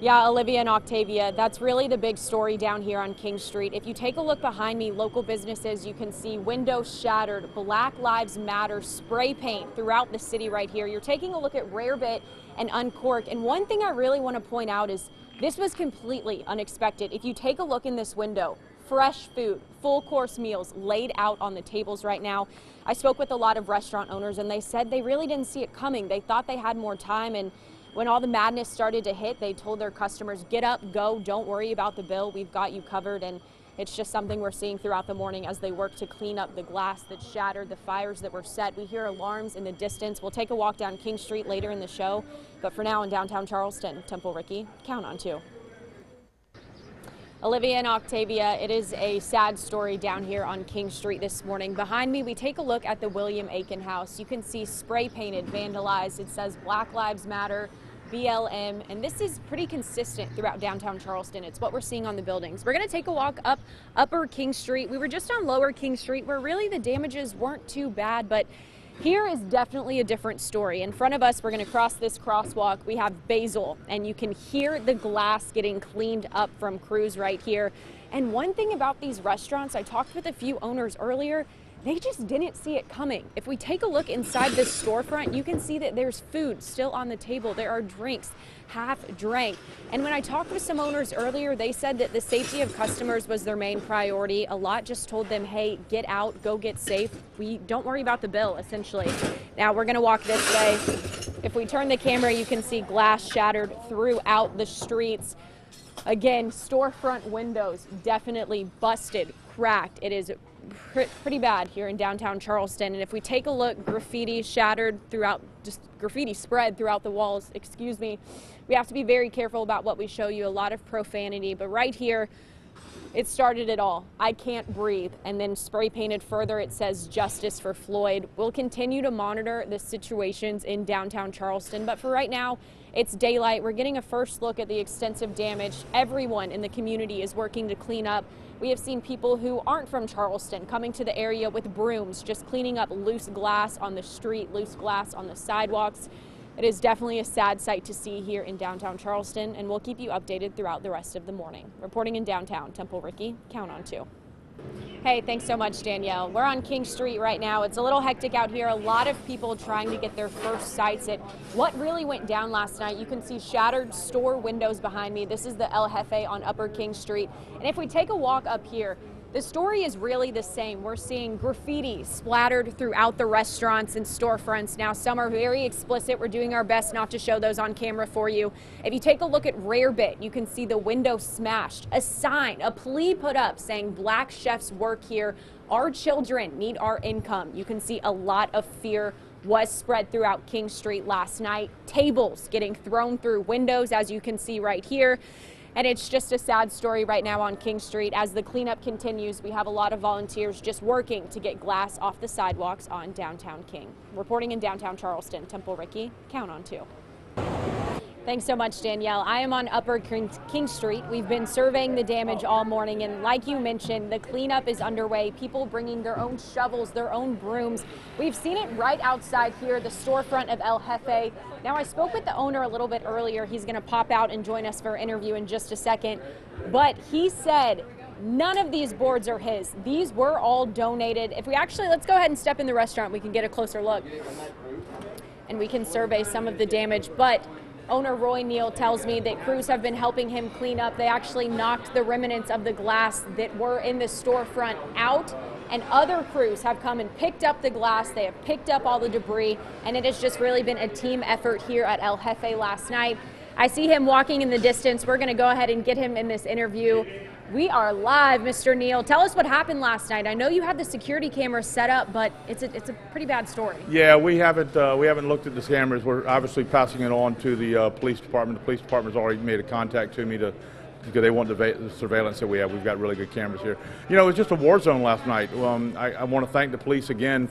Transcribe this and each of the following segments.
Yeah, Olivia and Octavia, that's really the big story down here on King Street. If you take a look behind me, local businesses, you can see windows shattered, Black Lives Matter spray paint throughout the city right here. You're taking a look at Rarebit and Uncork. And one thing I really want to point out is this was completely unexpected. If you take a look in this window, fresh food, full course meals laid out on the tables right now. I spoke with a lot of restaurant owners and they said they really didn't see it coming. They thought they had more time, and when all the madness started to hit, they told their customers, get up, go, don't worry about the bill, we've got you covered. And it's just something we're seeing throughout the morning as they work to clean up the glass that shattered, the fires that were set. We hear alarms in the distance. We'll take a walk down King Street later in the show, but for now in downtown Charleston, Temple Ricky, count on 2. Olivia and Octavia, it is a sad story down here on King Street this morning. Behind me, we take a look at the William Aiken house. You can see spray painted, vandalized. It says Black Lives Matter, BLM, and this is pretty consistent throughout downtown Charleston. It's what we're seeing on the buildings. We're going to take a walk up Upper King Street. We were just on Lower King Street where really the damages weren't too bad, but here is definitely a different story. In front of us, we're going to cross this crosswalk. We have Basil, and you can hear the glass getting cleaned up from crews right here. And one thing about these restaurants, I talked with a few owners earlier, they just didn't see it coming. If we take a look inside this storefront, you can see that there's food still on the table. There are drinks half drank. And when I talked with some owners earlier, they said that the safety of customers was their main priority. A lot just told them, hey, get out, go get safe. We don't worry about the bill, essentially. Now we're gonna walk this way. If we turn the camera, you can see glass shattered throughout the streets. Again, storefront windows definitely busted, cracked. It is pretty bad here in downtown Charleston. And if we take a look, graffiti shattered throughout, just graffiti spread throughout the walls, excuse me. We have to be very careful about what we show you, a lot of profanity, but right here, it started it all. I can't breathe. And then spray painted further, it says justice for Floyd. We'll continue to monitor the situations in downtown Charleston, but for right now, it's daylight. We're getting a first look at the extensive damage. Everyone in the community is working to clean up. We have seen people who aren't from Charleston coming to the area with brooms, just cleaning up loose glass on the street, loose glass on the sidewalks. It is definitely a sad sight to see here in downtown Charleston, and we'll keep you updated throughout the rest of the morning. Reporting in downtown, Temple Ricky, count on 2. Hey, thanks so much, Danielle. We're on King Street right now. It's a little hectic out here. A lot of people trying to get their first sights at what really went down last night. You can see shattered store windows behind me. This is the El Jefe on Upper King Street. And if we take a walk up here, the story is really the same. We're seeing graffiti splattered throughout the restaurants and storefronts. Now, some are very explicit. We're doing our best not to show those on camera for you. If you take a look at Rarebit, you can see the window smashed, a sign, a plea put up saying black chefs work here. Our children need our income. You can see a lot of fear was spread throughout King Street last night. Tables getting thrown through windows, as you can see right here. And it's just a sad story right now on King Street. As the cleanup continues, we have a lot of volunteers just working to get glass off the sidewalks on downtown King. Reporting in downtown Charleston, Temple Ricky, count on 2. Thanks so much, Danielle. I am on Upper King Street. We've been surveying the damage all morning, and like you mentioned, the cleanup is underway. People bringing their own shovels, their own brooms. We've seen it right outside here, the storefront of El Jefe. Now, I spoke with the owner a little bit earlier. He's going to pop out and join us for an interview in just a second, but he said none of these boards are his. These were all donated. If we actually, let's go ahead and step in the restaurant. We can get a closer look, and we can survey some of the damage, but owner Roy Neal tells me that crews have been helping him clean up. They actually knocked the remnants of the glass that were in the storefront out, and other crews have come and picked up the glass. They have picked up all the debris, and it has just really been a team effort here at El Jefe last night. I see him walking in the distance. We're going to go ahead and get him in this interview. We are live, Mr. Neal. Tell us what happened last night. I know you had the security camera set up, but it's a pretty bad story. Yeah, we haven't looked at the cameras. We're obviously passing it on to the police department. The police department's already made a contact to me because they want the surveillance that we have. We've got really good cameras here. You know, it was just a war zone last night. I want to thank the police again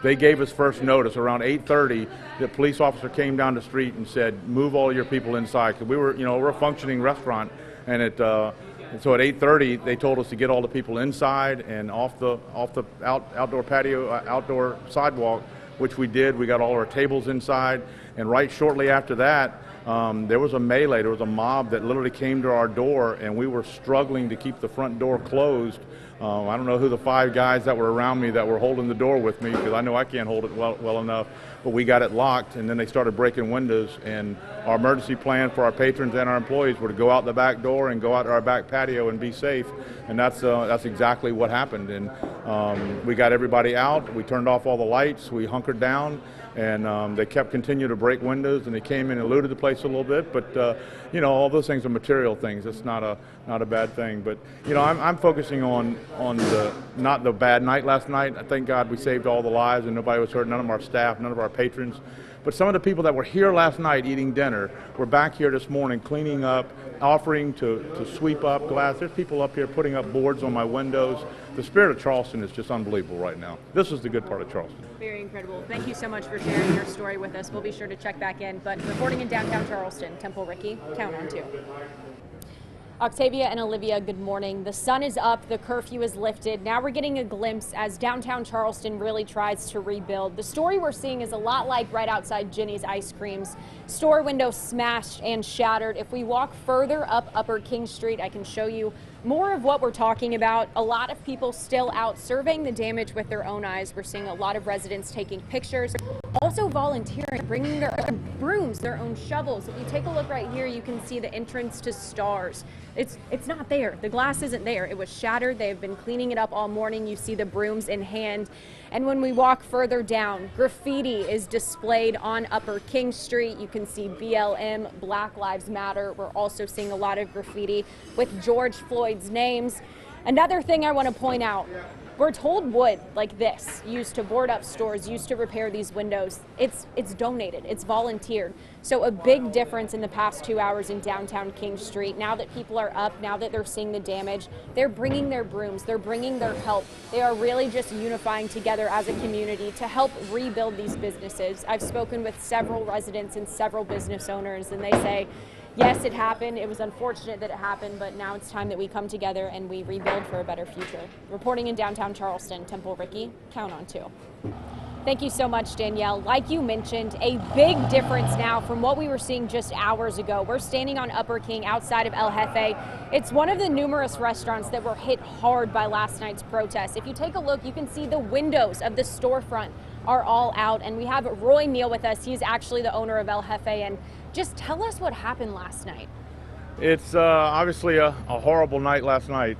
they gave us first notice around 8:30. The police officer came down the street and said, "Move all your people inside," because we're a functioning restaurant, and so at 8:30 they told us to get all the people inside and off the outdoor patio, outdoor sidewalk, which we did. We got all our tables inside, and right shortly after that, There was a melee, there was a mob that literally came to our door, and we were struggling to keep the front door closed. I don't know who the 5 guys that were around me that were holding the door with me, because I know I can't hold it well enough, but we got it locked, and then they started breaking windows. And our emergency plan for our patrons and our employees were to go out the back door and go out to our back patio and be safe, and that's exactly what happened. And we got everybody out, we turned off all the lights, we hunkered down, and they kept continuing to break windows, and they came in and looted the place a little bit. But you know, all those things are material things. It's not a bad thing. But you know, I'm focusing on not the bad night last night. Thank God we saved all the lives and nobody was hurt. None of our staff, none of our patrons. But some of the people that were here last night eating dinner were back here this morning cleaning up, offering to sweep up glass. There's people up here putting up boards on my windows. The spirit of Charleston is just unbelievable right now. This is the good part of Charleston. Very incredible. Thank you so much for sharing your story with us. We'll be sure to check back in. But reporting in downtown Charleston, Temple Ricky, count on 2. Octavia and Olivia, good morning. The sun is up, the curfew is lifted. Now we're getting a glimpse as downtown Charleston really tries to rebuild. The story we're seeing is a lot like right outside Ginny's Ice Creams. Store window smashed and shattered. If we walk further up Upper King Street, I can show you more of what we're talking about. A lot of people still out surveying the damage with their own eyes. We're seeing a lot of residents taking pictures, also volunteering, bringing their own brooms, their own shovels. If you take a look right here, you can see the entrance to Stars. It's not there. The glass isn't there. It was shattered. They have been cleaning it up all morning. You see the brooms in hand. And when we walk further down, graffiti is displayed on Upper King Street. You can see BLM, Black Lives Matter. We're also seeing a lot of graffiti with George Floyd's names. Another thing I want to point out, we're told wood like this, used to board up stores, used to repair these windows, it's donated, it's volunteered. So a big difference in the past 2 hours in downtown King Street. Now that people are up, now that they're seeing the damage, they're bringing their brooms, they're bringing their help. They are really just unifying together as a community to help rebuild these businesses. I've spoken with several residents and several business owners, and they say, yes, it happened. It was unfortunate that it happened, but now it's time that we come together and we rebuild for a better future. Reporting in downtown Charleston, Temple Ricky, count on 2. Thank you so much, Danielle. Like you mentioned, a big difference now from what we were seeing just hours ago. We're standing on Upper King outside of El Jefe. It's one of the numerous restaurants that were hit hard by last night's protests. If you take a look, you can see the windows of the storefront are all out. And we have Roy Neal with us. He's actually the owner of El Jefe. And just tell us what happened last night. It's obviously a horrible night last night.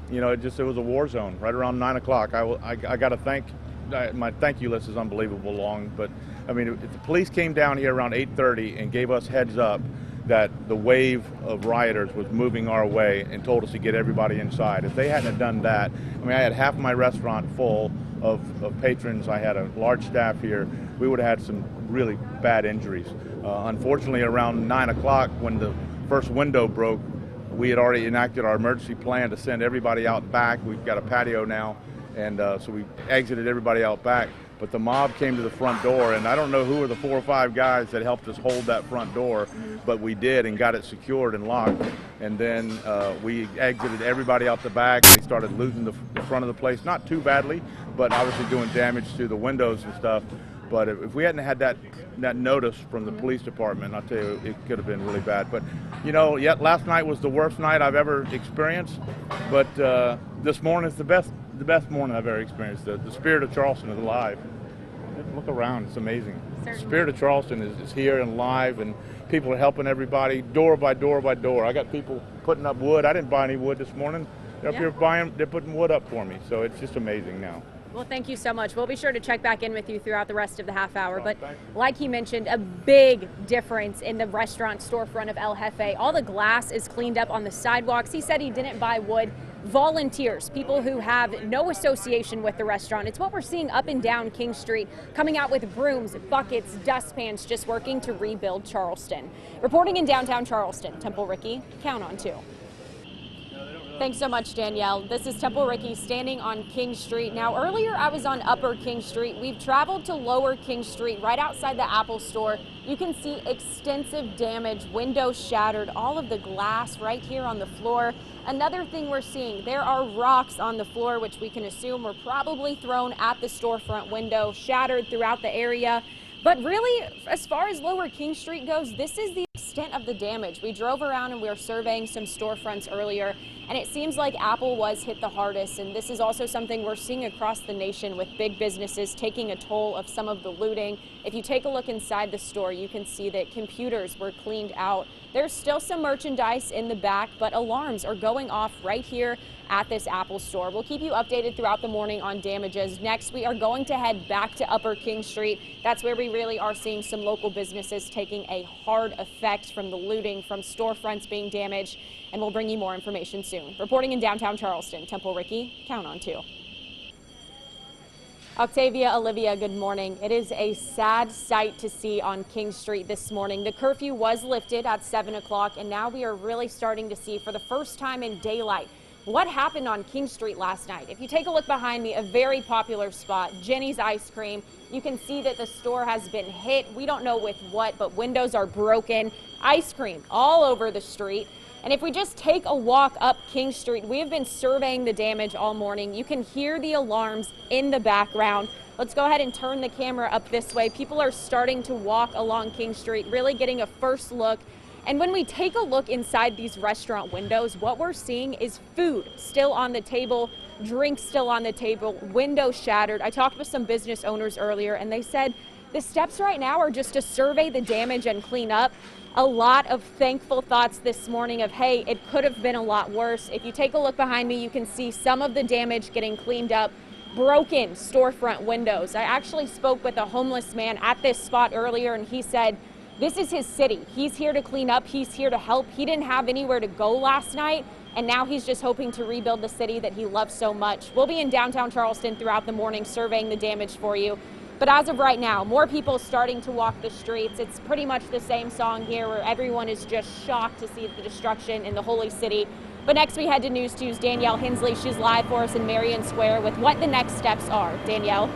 You know, it was a war zone right around 9 o'clock. I got to thank, my thank you list is unbelievable long, but I mean, if the police came down here around 8:30 and gave us heads up that the wave of rioters was moving our way and told us to get everybody inside. If they hadn't have done that, I mean, I had half my restaurant full of patrons. I had a large staff here. We would have had some really bad injuries. Unfortunately, around 9 o'clock, when the first window broke, we had already enacted our emergency plan to send everybody out back. We've got a patio now, and so we exited everybody out back. But the mob came to the front door, and I don't know who were the 4 or 5 guys that helped us hold that front door, but we did and got it secured and locked. And then we exited everybody out the back. They started looting the front of the place, not too badly, but obviously doing damage to the windows and stuff. But if we hadn't had that notice from the police department, I'll tell you, it could have been really bad. But, you know, yet last night was the worst night I've ever experienced. But this morning is the best morning I've ever experienced. The spirit of Charleston is alive. Look around, it's amazing. Certainly. The spirit of Charleston is here and live, and people are helping everybody door by door by door. I got people putting up wood. I didn't buy any wood this morning. They're up here they're putting wood up for me. So it's just amazing now. Well, thank you so much. We'll be sure to check back in with you throughout the rest of the half hour. But like he mentioned, a big difference in the restaurant storefront of El Jefe. All the glass is cleaned up on the sidewalks. He said he didn't buy wood. Volunteers, people who have no association with the restaurant. It's what we're seeing up and down King Street, coming out with brooms, buckets, dustpans, just working to rebuild Charleston. Reporting in downtown Charleston, Temple Ricky, count on 2. Thanks so much, Danielle. This is Temple Ricky standing on King Street. Now, earlier I was on Upper King Street. We've traveled to Lower King Street, right outside the Apple store. You can see extensive damage, windows shattered, all of the glass right here on the floor. Another thing we're seeing, there are rocks on the floor, which we can assume were probably thrown at the storefront window, shattered throughout the area. But really, as far as Lower King Street goes, this is the extent of the damage. We drove around and we were surveying some storefronts earlier, and it seems like Apple was hit the hardest. And this is also something we're seeing across the nation with big businesses taking a toll of some of the looting. If you take a look inside the store, you can see that computers were cleaned out. There's still some merchandise in the back, but alarms are going off right here at this Apple store. We'll keep you updated throughout the morning on damages. Next, we are going to head back to Upper King Street. That's where we really are seeing some local businesses taking a hard effect from the looting, from storefronts being damaged, and we'll bring you more information soon. Reporting in downtown Charleston, Temple Ricky, count on 2. Octavia, Olivia, good morning. It is a sad sight to see on King Street this morning. The curfew was lifted at 7 o'clock, and now we are really starting to see for the first time in daylight what happened on King Street last night. If you take a look behind me, a very popular spot, Jenny's Ice Cream. You can see that the store has been hit. We don't know with what, but windows are broken, ice cream all over the street. And if we just take a walk up King Street, we have been surveying the damage all morning. You can hear the alarms in the background. Let's go ahead and turn the camera up this way. People are starting to walk along King Street, really getting a first look. And when we take a look inside these restaurant windows, what we're seeing is food still on the table, drinks still on the table, windows shattered. I talked with some business owners earlier, and they said the steps right now are just to survey the damage and clean up. A lot of thankful thoughts this morning of, hey, it could have been a lot worse. If you take a look behind me, you can see some of the damage getting cleaned up, broken storefront windows. I actually spoke with a homeless man at this spot earlier, and he said this is his city. He's here to clean up. He's here to help. He didn't have anywhere to go last night, and now he's just hoping to rebuild the city that he loves so much. We'll be in downtown Charleston throughout the morning surveying the damage for you. But as of right now, more people starting to walk the streets. It's pretty much the same song here where everyone is just shocked to see the destruction in the Holy City. But next we head to News 2's Danielle Hensley. She's live for us in Marion Square with what the next steps are. Danielle.